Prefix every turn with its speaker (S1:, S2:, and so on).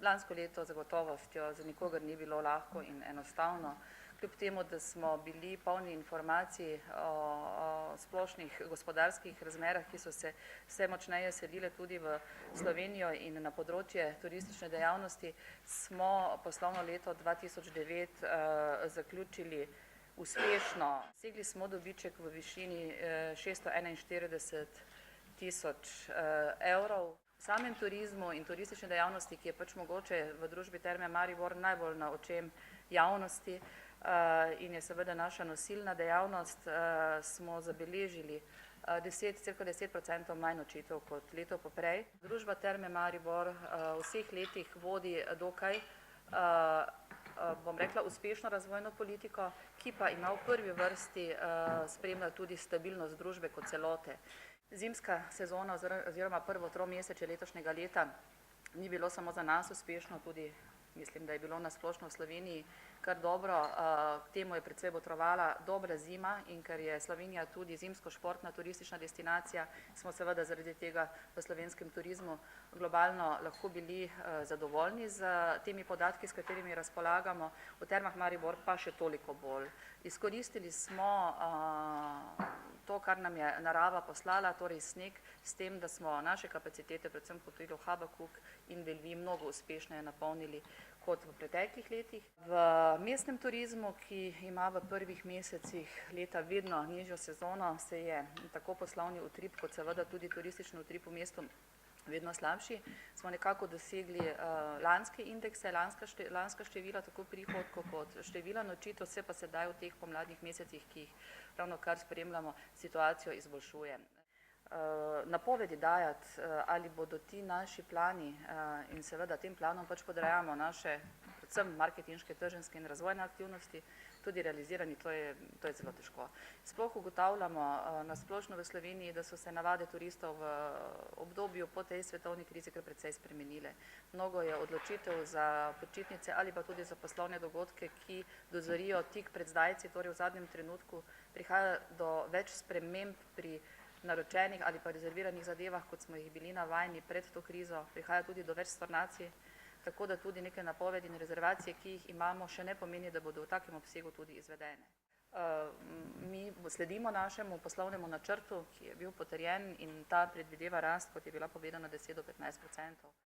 S1: Lansko leto z gotovostjo za nikogar ni bilo lahko in enostavno. Kljub temu, da smo bili polni informacij o splošnih gospodarskih razmerah, ki so se vse močneje selile tudi v Slovenijo in na področje turistične dejavnosti, smo poslovno leto 2009 zaključili uspešno. Dosegli smo dobiček v višini 641.000 evrov. V samem turizmu in turistični dejavnosti, ki je pač mogoče v družbi Terme Maribor najbolj na očem javnosti in je seveda naša nosilna dejavnost, smo zabeležili cirka 10% manj nočitev kot leto poprej. Družba Terme Maribor v vseh letih vodi dokaj, bom rekla, uspešno razvojno politiko, ki pa ima v prvi vrsti spremlja tudi stabilnost družbe kot celote. Zimska sezona oziroma prvo tromesečje letošnjega leta ni bilo samo za nas uspešno, tudi mislim, da je bilo nasplošno v Sloveniji kar dobro. K temu je predvsem botrovala dobra zima in ker je Slovenija tudi zimsko-športna turistična destinacija, smo seveda zaradi tega v slovenskem turizmu globalno lahko bili zadovoljni z temi podatki, s katerimi razpolagamo. V Termah Maribor pa še toliko bolj. Izkoristili smo to, kar nam je narava poslala, torej sneg, s tem, da smo naše kapacitete, predvsem v hotelu Habakuk in Bellevue, mnogo uspešneje napolnili kot v preteklih letih. V mestnem turizmu, ki ima v prvih mesecih leta vedno nižjo sezono, se je tako poslovni utrip kot seveda tudi turistični utrip v mestu vedno slabši. Smo nekako dosegli lanske indekse, lanska števila, tako prihodkov kot števila nočitev, se pa sedaj v teh pomladnih mesecih, ki jih ravno kar spremljamo, situacijo izboljšuje. Napovedi dajati, ali bodo ti naši plani in seveda tem planom pač podrejamo naše predvsem marketinške, trženjske in razvojne aktivnosti, tudi realizirani, to je zelo težko. Sploh ugotavljamo nasplošno v Sloveniji, da so se navade turistov v obdobju po tej svetovni krizi kar precej spremenile. Mnogo je odločitev za počitnice ali pa tudi za poslovne dogodke, ki dozorijo tik pred zdajci, torej v zadnjem trenutku prihaja do več sprememb pri naročenih ali pa rezerviranih zadevah, kot smo jih bili navajeni pred to krizo, prihaja tudi do več stornacij, tako da tudi neke napovedi in rezervacije, ki jih imamo, še ne pomeni, da bodo v takem obsegu tudi izvedene. Mi sledimo našemu poslovnemu načrtu, ki je bil potrjen in ta predvideva rast, kot je bila povedana, 10 do 15%.